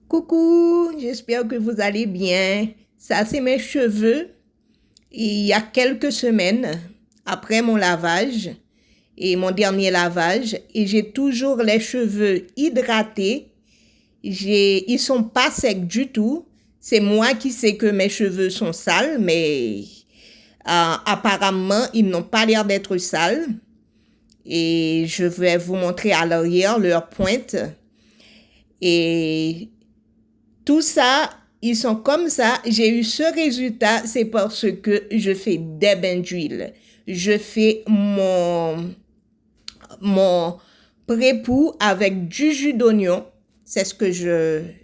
Coucou, j'espère que vous allez bien. Ça, c'est mes cheveux. Il y a quelques semaines, après mon lavage et mon dernier lavage, et j'ai toujours les cheveux hydratés. Ils sont pas secs du tout. C'est moi qui sais que mes cheveux sont sales, mais apparemment, ils n'ont pas l'air d'être sales. Et je vais vous montrer à l'arrière leur pointe. Et tout ça, ils sont comme ça. J'ai eu ce résultat, c'est parce que je fais des bains d'huile. Je fais mon pré-pou avec du jus d'oignon. C'est ce que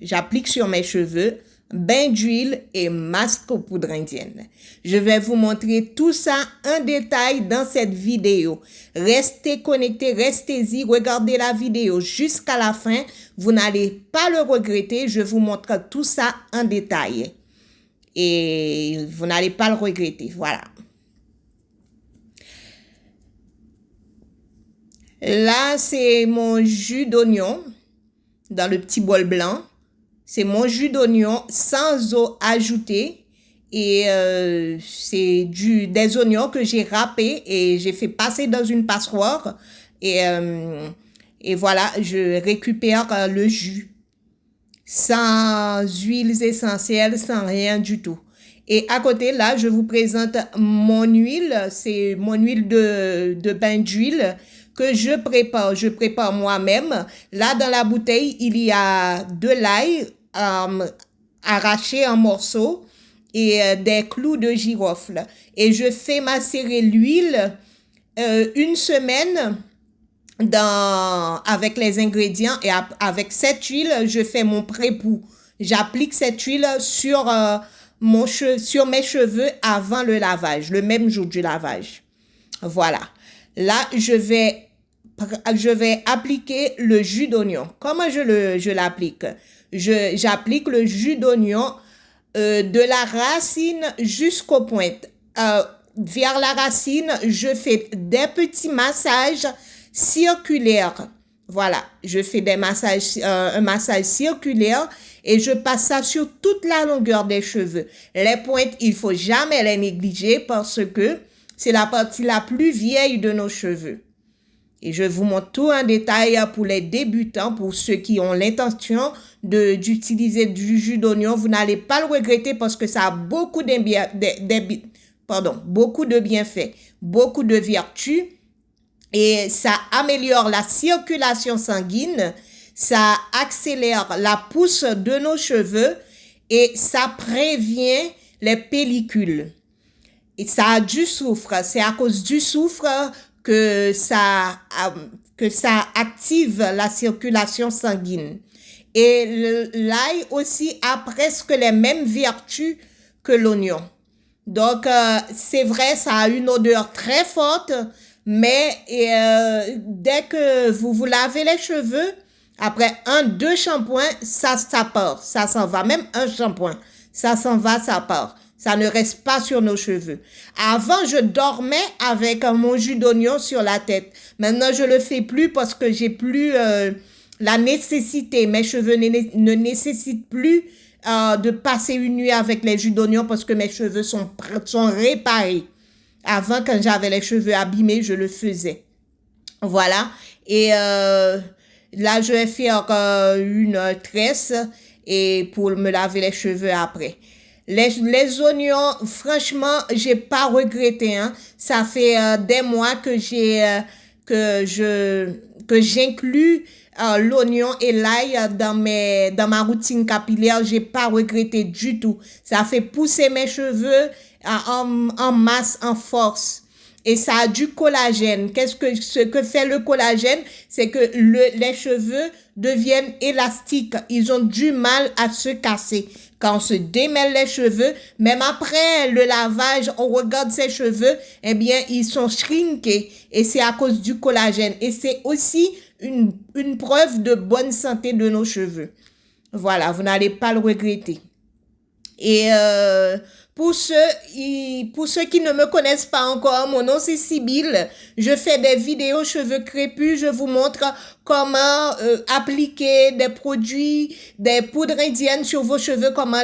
j'applique sur mes cheveux. Bain d'huile et masque aux poudres indiennes. Je vais vous montrer tout ça en détail dans cette vidéo. Restez connectés, restez-y, regardez la vidéo jusqu'à la fin. Vous n'allez pas le regretter. Je vous montre tout ça en détail. Et vous n'allez pas le regretter. Voilà. Là, c'est mon jus d'oignon dans le petit bol blanc. C'est mon jus d'oignon sans eau ajoutée. Et c'est des oignons que j'ai râpés et j'ai fait passer dans une passoire. Et voilà, je récupère le jus. Sans huiles essentielles, sans rien du tout. Et à côté, là, je vous présente mon huile. C'est mon huile de bain d'huile que je prépare. Je prépare moi-même. Là, dans la bouteille, il y a de l'ail arraché en morceaux et des clous de girofle. Et je fais macérer l'huile une semaine avec les ingrédients et avec cette huile, je fais mon pré-pou. J'applique cette huile sur mes cheveux avant le lavage, le même jour du lavage. Voilà. Là, je vais appliquer le jus d'oignon. Comment je l'applique? J'applique le jus d'oignon de la racine jusqu'aux pointes. Vers la racine, je fais des petits massages circulaires. Voilà, je fais un massage circulaire et je passe ça sur toute la longueur des cheveux. Les pointes, il faut jamais les négliger parce que c'est la partie la plus vieille de nos cheveux. Et je vous montre tout en détail pour les débutants, pour ceux qui ont l'intention d'utiliser du jus d'oignon. Vous n'allez pas le regretter parce que ça a beaucoup de bienfaits, beaucoup de vertus. Et ça améliore la circulation sanguine, ça accélère la pousse de nos cheveux et ça prévient les pellicules. Et ça a du soufre. C'est à cause du soufre que ça active la circulation sanguine. Et l'ail aussi a presque les mêmes vertus que l'oignon. Donc, c'est vrai, ça a une odeur très forte, mais dès que vous vous lavez les cheveux, après 2 shampoings, ça part. Ça s'en va. Même un shampoing, ça s'en va, ça part. Ça ne reste pas sur nos cheveux. Avant, je dormais avec mon jus d'oignon sur la tête. Maintenant, je le fais plus parce que j'ai plus la nécessité. Mes cheveux ne nécessitent plus de passer une nuit avec les jus d'oignon parce que mes cheveux sont réparés. Avant, quand j'avais les cheveux abîmés, je le faisais. Voilà. Et là, je vais faire une tresse et pour me laver les cheveux après. Les oignons, franchement, j'ai pas regretté, hein. Ça fait des mois que j'inclus l'oignon et l'ail dans ma routine capillaire. J'ai pas regretté du tout. Ça fait pousser mes cheveux en masse, en force. Et ça a du collagène. Ce que fait le collagène, c'est que les cheveux deviennent élastiques. Ils ont du mal à se casser. Quand on se démêle les cheveux, même après le lavage, on regarde ses cheveux, eh bien, ils sont shrinkés. Et c'est à cause du collagène. Et c'est aussi une preuve de bonne santé de nos cheveux. Voilà, vous n'allez pas le regretter. Et Pour ceux qui ne me connaissent pas encore, mon nom c'est Sybille. Je fais des vidéos cheveux crépus. Je vous montre comment appliquer des produits, des poudres indiennes sur vos cheveux, comment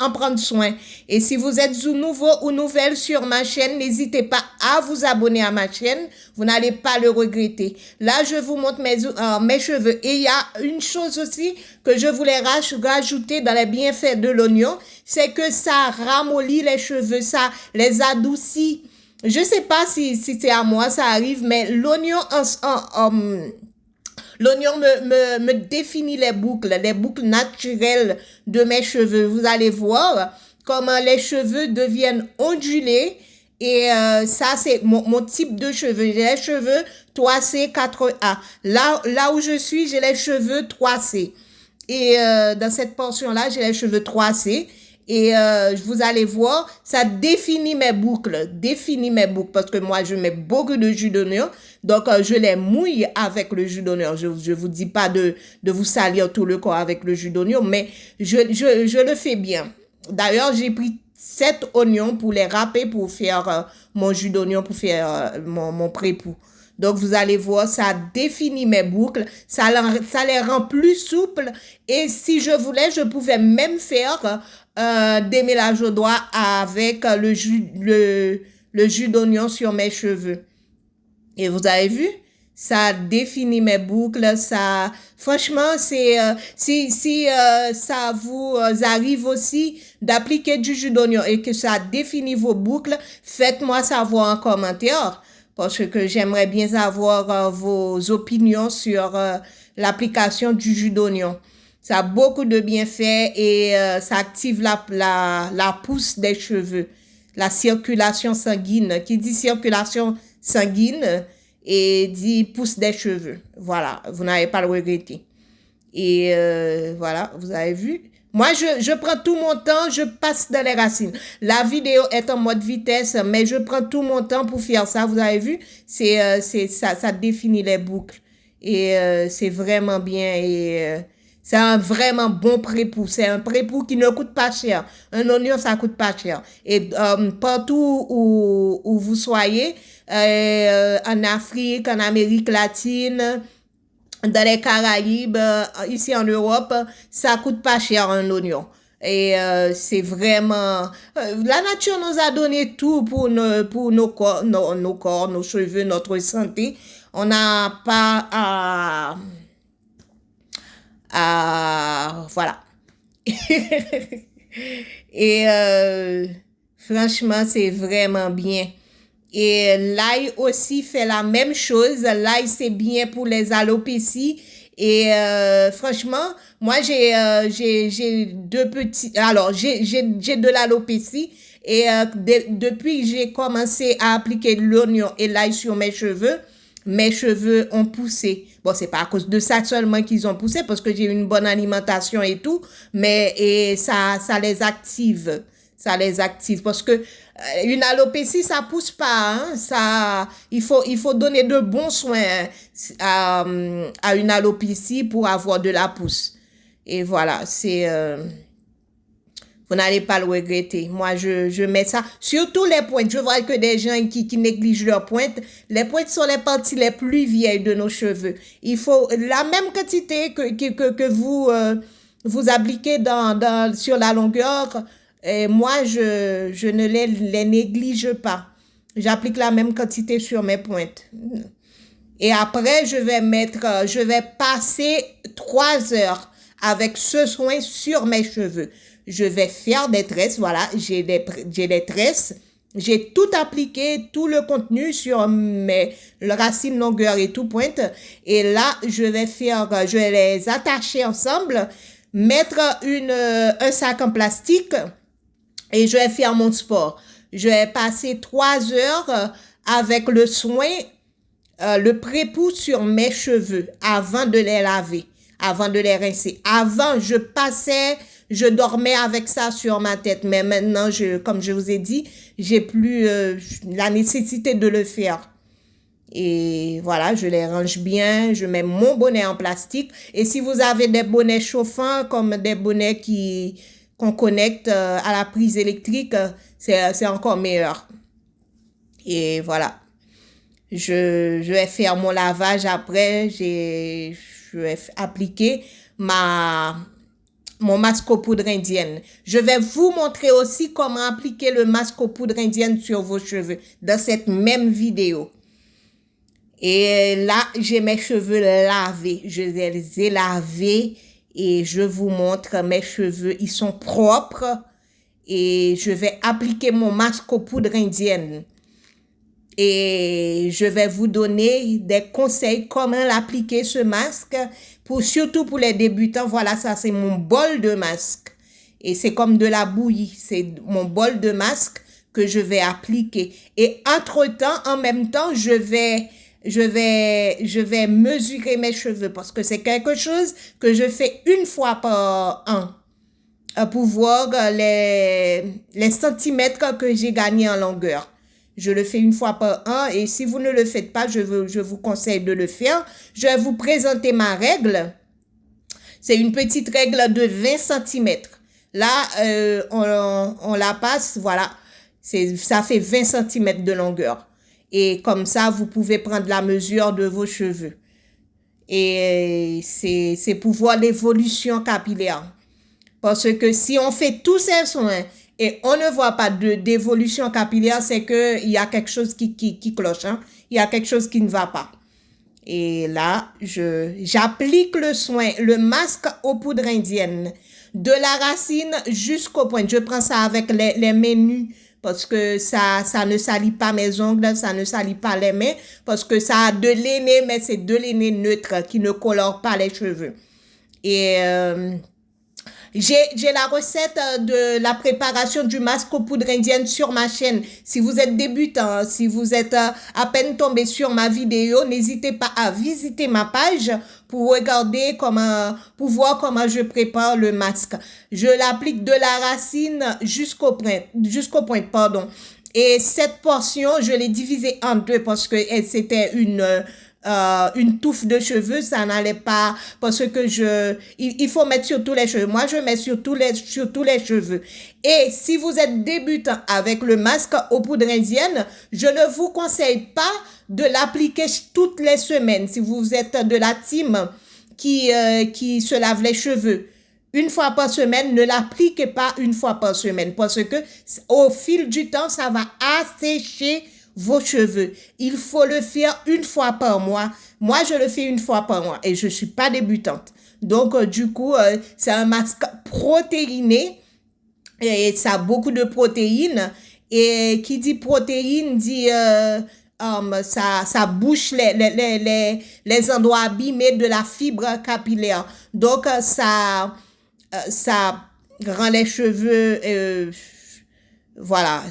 en prendre soin. Et si vous êtes nouveau ou nouvelle sur ma chaîne, n'hésitez pas à vous abonner à ma chaîne. Vous n'allez pas le regretter. Là, je vous montre mes cheveux. Et il y a une chose aussi que je voulais rajouter dans les bienfaits de l'oignon, c'est que ça ramollit les cheveux, ça les adoucit. Je sais pas si c'est à moi, ça arrive, mais l'oignon l'oignon me définit les boucles naturelles de mes cheveux. Vous allez voir comment les cheveux deviennent ondulés. Et ça, c'est mon type de cheveux. J'ai les cheveux 3C, 4A. Là où je suis, j'ai les cheveux 3C. Et dans cette portion-là, j'ai les cheveux 3C. Et vous allez voir, ça définit mes boucles, parce que moi, je mets beaucoup de jus d'oignon. Donc, je les mouille avec le jus d'oignon. Je vous dis pas de vous salir tout le corps avec le jus d'oignon, mais je le fais bien. D'ailleurs, j'ai pris 7 oignons pour les râper, pour faire mon jus d'oignon, pour faire mon pré-pou. Donc, vous allez voir, ça définit mes boucles, ça les rend plus souples. Et si je voulais, je pouvais même faire des mélanges au doigt avec le jus d'oignon sur mes cheveux. Et vous avez vu? Ça définit mes boucles, ça, franchement, c'est, si ça vous arrive aussi d'appliquer du jus d'oignon et que ça définit vos boucles, faites-moi savoir en commentaire, parce que j'aimerais bien savoir vos opinions sur l'application du jus d'oignon. Ça a beaucoup de bienfaits et ça active la pousse des cheveux, la circulation sanguine. Qui dit circulation sanguine et dit pousse des cheveux. Voilà, vous n'avez pas le regretter. Et voilà, vous avez vu. Moi, je prends tout mon temps, je passe dans les racines. La vidéo est en mode vitesse, mais je prends tout mon temps pour faire ça. Vous avez vu, ça définit les boucles. Et c'est vraiment bien. Et c'est un vraiment bon pré-pou. C'est un pré-pou qui ne coûte pas cher. Un oignon, ça coûte pas cher. Et partout où vous soyez, en Afrique, en Amérique latine, dans les Caraïbes, ici en Europe, ça coûte pas cher un oignon. Et c'est vraiment... la nature nous a donné tout pour nos corps, nos cheveux, notre santé. On n'a pas voilà. Et franchement, c'est vraiment bien. Et l'ail aussi fait la même chose. L'ail, c'est bien pour les alopécies. Et franchement, moi, j'ai deux petits... Alors, j'ai de l'alopécie. Et depuis que j'ai commencé à appliquer l'oignon et l'ail sur mes cheveux ont poussé. Bon, c'est pas à cause de ça seulement qu'ils ont poussé, parce que j'ai une bonne alimentation et tout, mais ça les active. Ça les active, parce que une alopécie, ça pousse pas, hein. Il faut donner de bons soins à une alopécie pour avoir de la pousse. Et voilà, vous n'allez pas le regretter. Moi, je mets ça. Surtout les pointes. Je vois que des gens qui négligent leurs pointes. Les pointes sont les parties les plus vieilles de nos cheveux. Il faut la même quantité que vous appliquez sur la longueur. Et moi, je ne les néglige pas. J'applique la même quantité sur mes pointes. Et après, je vais passer 3 heures avec ce soin sur mes cheveux. Je vais faire des tresses, voilà, j'ai des tresses. J'ai tout appliqué, tout le contenu sur mes racines, longueur et tout pointe. Et là, je vais les attacher ensemble, mettre un sac en plastique et je vais faire mon sport. Je vais passer 3 heures avec le soin, le pré-pou sur mes cheveux avant de les laver, avant de les rincer. Avant, je dormais avec ça sur ma tête, mais maintenant, comme je vous ai dit, j'ai plus la nécessité de le faire. Et voilà, je les range bien, je mets mon bonnet en plastique. Et si vous avez des bonnets chauffants, comme des bonnets qu'on connecte à la prise électrique, c'est encore meilleur. Et voilà. Je vais faire mon lavage après. Je vais appliquer mon masque aux poudres indiennes. Je vais vous montrer aussi comment appliquer le masque aux poudres indiennes sur vos cheveux dans cette même vidéo. Et là, j'ai mes cheveux lavés. Je les ai lavés et je vous montre mes cheveux. Ils sont propres et je vais appliquer mon masque aux poudres indiennes. Et je vais vous donner des conseils comment l'appliquer ce masque, surtout pour les débutants. Voilà, ça c'est mon bol de masque. Et c'est comme de la bouillie. C'est mon bol de masque que je vais appliquer. Et entre-temps, en même temps, je vais mesurer mes cheveux parce que c'est quelque chose que je fais une fois par an pour voir les centimètres que j'ai gagnés en longueur. Je le fais une fois par an et si vous ne le faites pas, je vous conseille de le faire. Je vais vous présenter ma règle. C'est une petite règle de 20 centimètres. Là, on la passe, voilà. Ça fait 20 centimètres de longueur. Et comme ça, vous pouvez prendre la mesure de vos cheveux. Et c'est pour voir l'évolution capillaire. Parce que si on fait tous ces soins et on ne voit pas d'évolution capillaire, c'est qu'il y a quelque chose qui cloche. Hein? Il y a quelque chose qui ne va pas. Et là, j'applique le soin, le masque aux poudres indiennes, de la racine jusqu'aux pointes. Je prends ça avec les mains nues parce que ça ne salit pas mes ongles, ça ne salit pas les mains parce que ça a de l'aîné, mais c'est de l'aîné neutre qui ne colore pas les cheveux. Et j'ai la recette de la préparation du masque aux poudres indiennes sur ma chaîne. Si vous êtes débutant, si vous êtes à peine tombé sur ma vidéo, n'hésitez pas à visiter ma page pour regarder pour voir comment je prépare le masque. Je l'applique de la racine jusqu'au point, pardon. Et cette portion, je l'ai divisée en deux parce que c'était une touffe de cheveux, ça n'allait pas parce que il faut mettre sur tous les cheveux. Moi, je mets sur tous les cheveux. Et si vous êtes débutant avec le masque aux poudres indiennes, je ne vous conseille pas de l'appliquer toutes les semaines. Si vous êtes de la team qui se lave les cheveux une fois par semaine, ne l'appliquez pas une fois par semaine parce que au fil du temps, ça va assécher vos cheveux. Il faut le faire une fois par mois. Moi, je le fais une fois par mois et je suis pas débutante. Donc, du coup, c'est un masque protéiné et ça a beaucoup de protéines. Et qui dit protéines dit ça bouche les endroits abîmés de la fibre capillaire. Donc, ça rend les cheveux, voilà,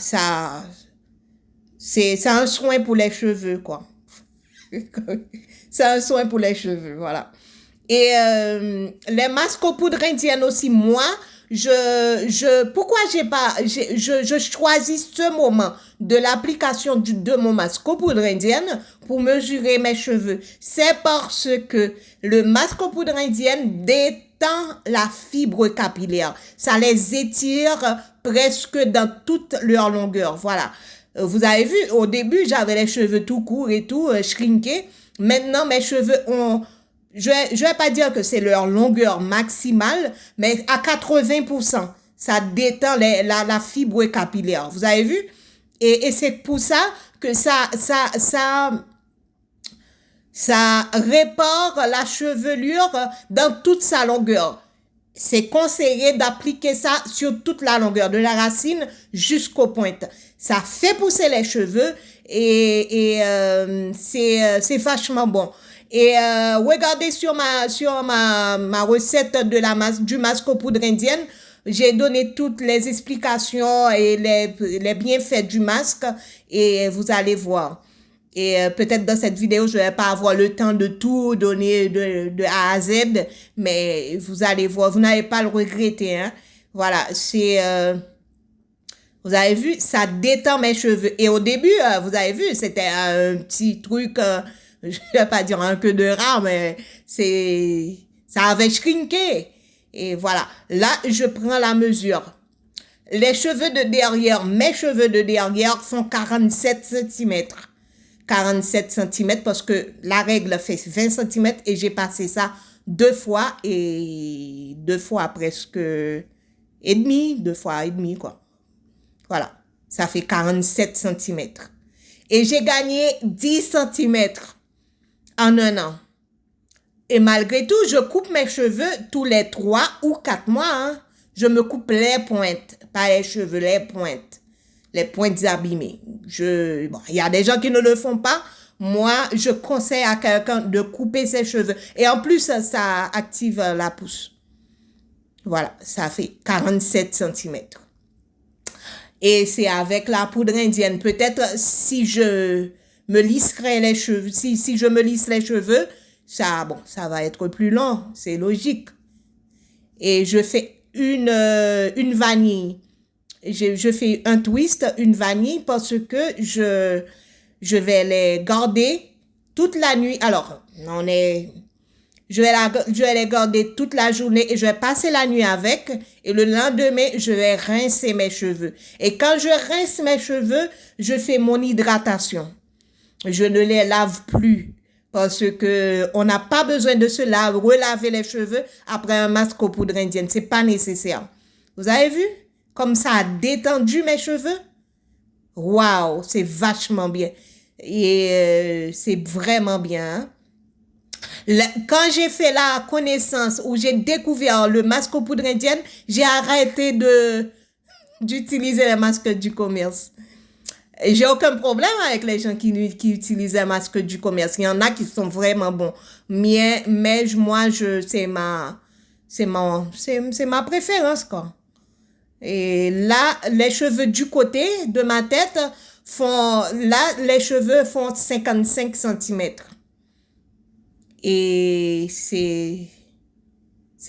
c'est un soin pour les cheveux, quoi. C'est un soin pour les cheveux, voilà. Et les masques aux poudres indiennes aussi, moi, pourquoi je choisis ce moment de l'application de mon masque aux poudres indiennes pour mesurer mes cheveux? C'est parce que le masque aux poudres indiennes détend la fibre capillaire. Ça les étire presque dans toute leur longueur, voilà. Vous avez vu, au début, j'avais les cheveux tout courts et tout, shrinkés. Maintenant, mes cheveux je vais pas dire que c'est leur longueur maximale, mais à 80%, ça détend la fibre capillaire. Vous avez vu? Et c'est pour ça que ça répare la chevelure dans toute sa longueur. C'est conseillé d'appliquer ça sur toute la longueur, de la racine jusqu'aux pointes. Ça fait pousser les cheveux et c'est vachement bon. Et regardez sur ma recette du masque aux poudres indiennes, j'ai donné toutes les explications et les bienfaits du masque et vous allez voir. Et peut-être dans cette vidéo, je vais pas avoir le temps de tout donner de A à Z, mais vous allez voir, vous n'allez pas le regretter. Hein? Voilà, vous avez vu, ça détend mes cheveux. Et au début, vous avez vu, c'était un petit truc, je vais pas dire un queue de rat, mais ça avait shrinké. Et voilà. Là, je prends la mesure. Les cheveux de derrière, mes cheveux de derrière font 47 cm. 47 cm parce que la règle fait 20 cm et j'ai passé ça 2 fois et 2 fois presque et demi, 2 fois et demi quoi. Voilà, ça fait 47 cm. Et j'ai gagné 10 cm en un an. Et malgré tout, je coupe mes cheveux tous les 3 ou 4 mois. Hein. Je me coupe les pointes, pas les cheveux, les pointes. Les pointes abîmées. Bon, il y a des gens qui ne le font pas. Moi, je conseille à quelqu'un de couper ses cheveux. Et en plus, ça active la pousse. Voilà, ça fait 47 cm. Et c'est avec la poudre indienne. Peut-être si je me lisserais les cheveux, si je me lisse les cheveux, ça va être plus long, c'est logique. Et je fais une vanille. Je fais un twist, une vanille, parce que je vais les garder toute la nuit. Alors, je vais les garder toute la journée et je vais passer la nuit avec. Et le lendemain, je vais rincer mes cheveux. Et quand je rince mes cheveux, je fais mon hydratation. Je ne les lave plus. Parce que on n'a pas besoin de se relaver les cheveux après un masque aux poudres indiennes. C'est pas nécessaire. Vous avez vu? Comme ça a détendu mes cheveux. Waouh, c'est vachement bien. Et c'est vraiment bien. Quand j'ai fait la connaissance où j'ai découvert le masque aux poudres indiennes, j'ai arrêté d'utiliser les masques du commerce. J'ai aucun problème avec les gens qui utilisent les masques du commerce. Il y en a qui sont vraiment bons. Mais moi, c'est ma préférence, quoi. Et là, les cheveux du côté de ma tête les cheveux font 55 cm. Et c'est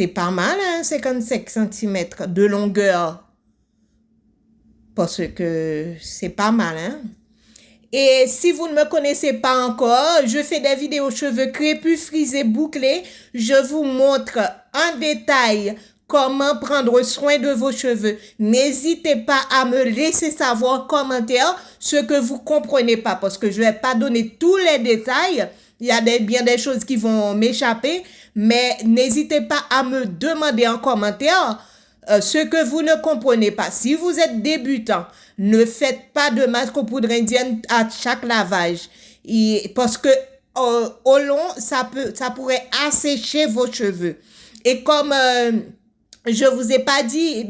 pas mal, hein, 55 cm de longueur. Parce que c'est pas mal, hein. Et si vous ne me connaissez pas encore, je fais des vidéos cheveux crépus, frisés, bouclés. Je vous montre en détail comment prendre soin de vos cheveux. N'hésitez pas à me laisser savoir en commentaire ce que vous comprenez pas, parce que je vais pas donner tous les détails. Il y a bien des choses qui vont m'échapper, mais n'hésitez pas à me demander en commentaire ce que vous ne comprenez pas. Si vous êtes débutant, ne faites pas de masque aux poudres indiennes à chaque lavage. Parce que au long, ça pourrait assécher vos cheveux. Et comme je vous ai pas dit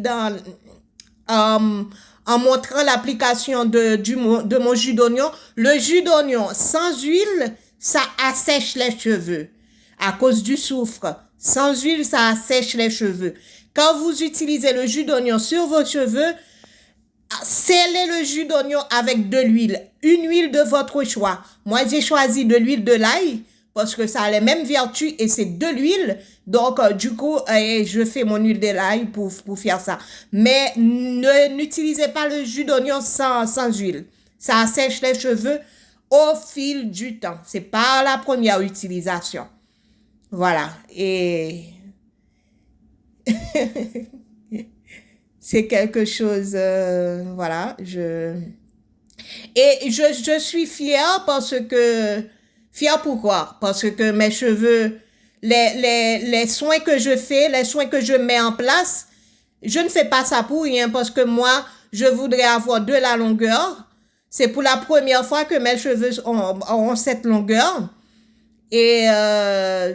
en montrant l'application de mon jus d'oignon, le jus d'oignon sans huile, ça assèche les cheveux à cause du soufre. Sans huile, ça assèche les cheveux. Quand vous utilisez le jus d'oignon sur vos cheveux, scellez le jus d'oignon avec de l'huile. Une huile de votre choix. Moi, j'ai choisi de l'huile de l'ail parce que ça a les mêmes vertus et c'est de l'huile. Donc, du coup, je fais mon huile de l'ail pour faire ça. Mais n'utilisez pas le jus d'oignon sans huile. Ça assèche les cheveux au fil du temps. C'est pas la première utilisation. Voilà. Et c'est quelque chose, voilà, je suis fière fière pourquoi? Parce que mes cheveux, les soins que je fais, les soins que je mets en place, je ne fais pas ça pour rien parce que moi, je voudrais avoir de la longueur. C'est pour la première fois que mes cheveux ont cette longueur. Et je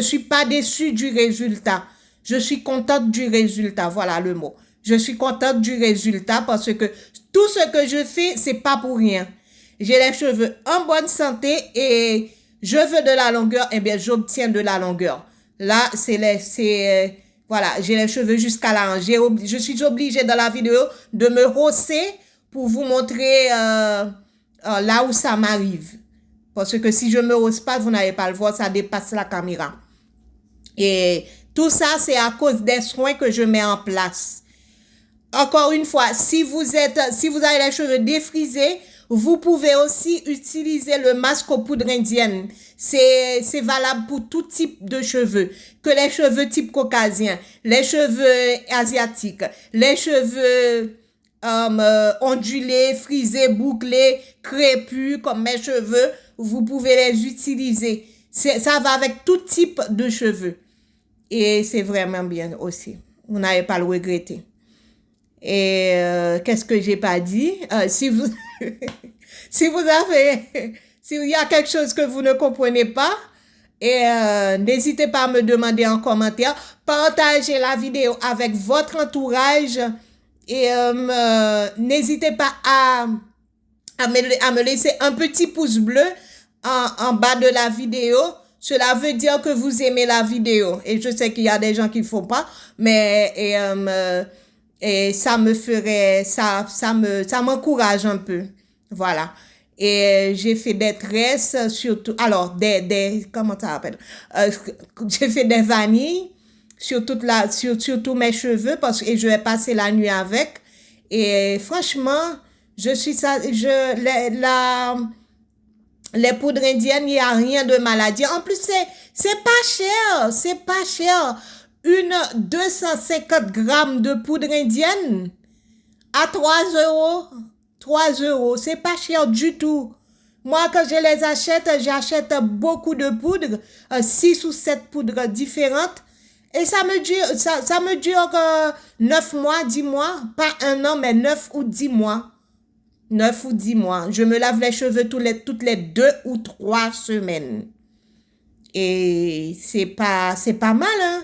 suis pas déçue du résultat. Je suis contente du résultat. Voilà le mot. Je suis contente du résultat parce que tout ce que je fais, c'est pas pour rien. J'ai les cheveux en bonne santé et je veux de la longueur, eh bien, j'obtiens de la longueur. Là, voilà, j'ai les cheveux jusqu'à la hanche. Je suis obligée dans la vidéo de me rosser pour vous montrer là où ça m'arrive. Parce que si je me rose pas, vous n'allez pas le voir, ça dépasse la caméra. Et tout ça, c'est à cause des soins que je mets en place. Encore une fois, si vous avez les cheveux défrisés, Vous pouvez aussi utiliser le masque aux poudres indiennes. C'est valable pour tout type de cheveux, que les cheveux type caucasien, les cheveux asiatiques, les cheveux ondulés, frisés, bouclés, crépus comme mes cheveux. Vous pouvez les utiliser. Ça va avec tout type de cheveux. Et c'est vraiment bien aussi. Vous n'allez pas le regretter. Et qu'est-ce que j'ai pas dit? Si vous s'il y a quelque chose que vous ne comprenez pas, et n'hésitez pas à me demander en commentaire. Partagez la vidéo avec votre entourage et n'hésitez pas à me laisser un petit pouce bleu en bas de la vidéo. Cela veut dire que vous aimez la vidéo. Et je sais qu'il y a des gens qui ne font pas, mais et ça me ferait, ça m'encourage un peu. Voilà. Et j'ai fait des tresses, surtout, alors, comment ça s'appelle? J'ai fait des vanilles sur sur tous mes cheveux et je vais passer la nuit avec. Et franchement, les poudres indiennes, il n'y a rien de maladie. En plus, c'est pas cher. Une 250 grammes de poudre indienne à 3 euros. 3 euros, c'est pas cher du tout. Moi, quand je les achète, j'achète beaucoup de poudres, 6 ou 7 poudres différentes. Et ça me dure 9 mois, 10 mois. Pas un an, mais 9 ou 10 mois. 9 ou 10 mois. Je me lave les cheveux toutes les 2 ou 3 semaines. Et c'est pas mal, hein.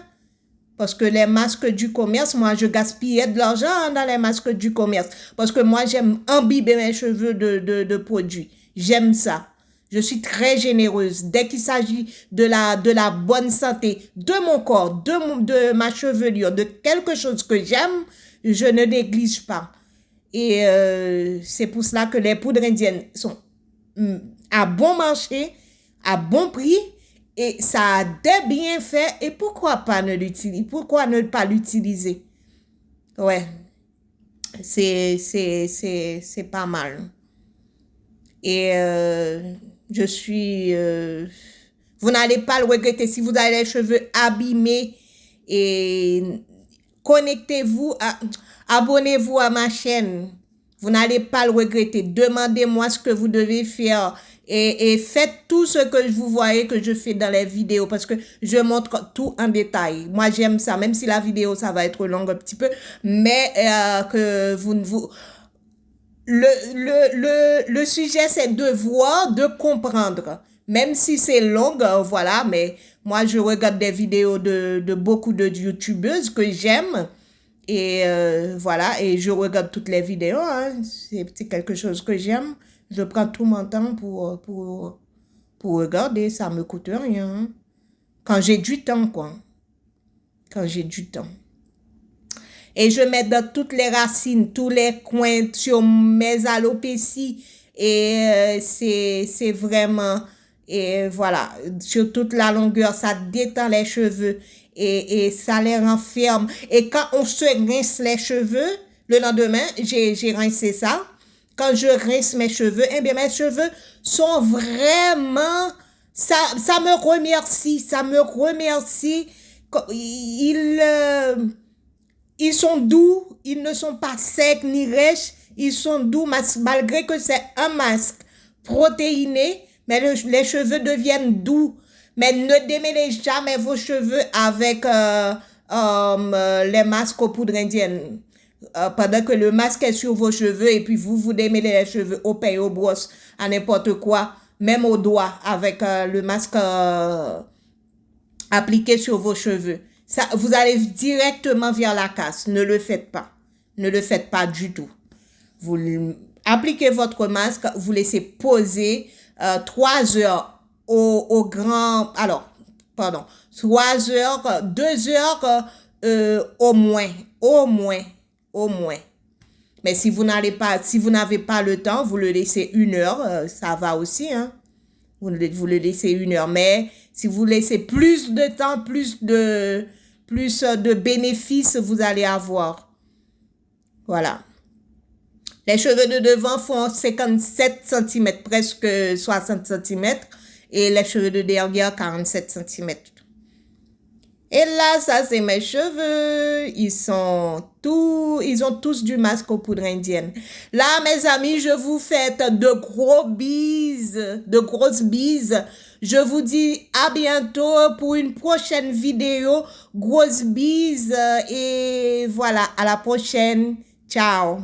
Parce que les masques du commerce, moi, je gaspillais de l'argent dans les masques du commerce. Parce que moi, j'aime imbiber mes cheveux de produits. J'aime ça. Je suis très généreuse. Dès qu'il s'agit de la bonne santé de mon corps, de ma chevelure, de quelque chose que j'aime, je ne néglige pas. Et c'est pour cela que les poudres indiennes sont à bon marché, à bon prix. Et ça a des bienfaits. Et pourquoi pas ne pas l'utiliser? Ouais. C'est pas mal. Et vous n'allez pas le regretter si vous avez les cheveux abîmés. Et abonnez-vous à ma chaîne. Vous n'allez pas le regretter. Demandez-moi ce que vous devez faire. Et faites tout ce que vous voyez que je fais dans les vidéos parce que je montre tout en détail. Moi, j'aime ça, même si la vidéo, ça va être longue un petit peu, mais le sujet, c'est de voir, de comprendre. Même si c'est long, voilà, mais moi, je regarde des vidéos de beaucoup de youtubeuses que j'aime. Et voilà, et je regarde toutes les vidéos, hein. C'est quelque chose que j'aime. Je prends tout mon temps pour regarder, ça me coûte rien, hein. Quand j'ai du temps, quoi. Quand j'ai du temps. Et je mets dans toutes les racines, tous les coins, sur mes alopécies. Et c'est vraiment, et voilà, sur toute la longueur, ça détend les cheveux. Et ça les renferme. Et quand on se rince les cheveux, le lendemain, j'ai rincé ça. Quand je rince mes cheveux, eh bien, mes cheveux sont vraiment, ça me remercie, ils sont doux, ils ne sont pas secs ni rêches, ils sont doux, malgré que c'est un masque protéiné, mais les cheveux deviennent doux. Mais ne démêlez jamais vos cheveux avec les masques aux poudres indiennes. Pendant que le masque est sur vos cheveux et puis vous démêlez les cheveux au pain, aux brosses, à n'importe quoi, même aux doigts avec le masque appliqué sur vos cheveux. Ça, vous allez directement vers la casse. Ne le faites pas. Ne le faites pas du tout. Vous appliquez votre masque, vous laissez poser 3 heures au grand... Alors, pardon. 3 heures, 2 heures au moins. Au moins. Mais si vous n'avez pas le temps, vous le laissez 1 heure, ça va aussi, hein. Vous le laissez 1 heure. Mais si vous laissez plus de temps, plus de bénéfices vous allez avoir. Voilà. Les cheveux de devant font 57 cm, presque 60 cm. Et les cheveux de derrière, 47 cm. Et là, ça, c'est mes cheveux. Ils ont tous du masque aux poudres indiennes. Là, mes amis, je vous fais de grosses bises. Je vous dis à bientôt pour une prochaine vidéo. Grosses bises. Et voilà, à la prochaine. Ciao.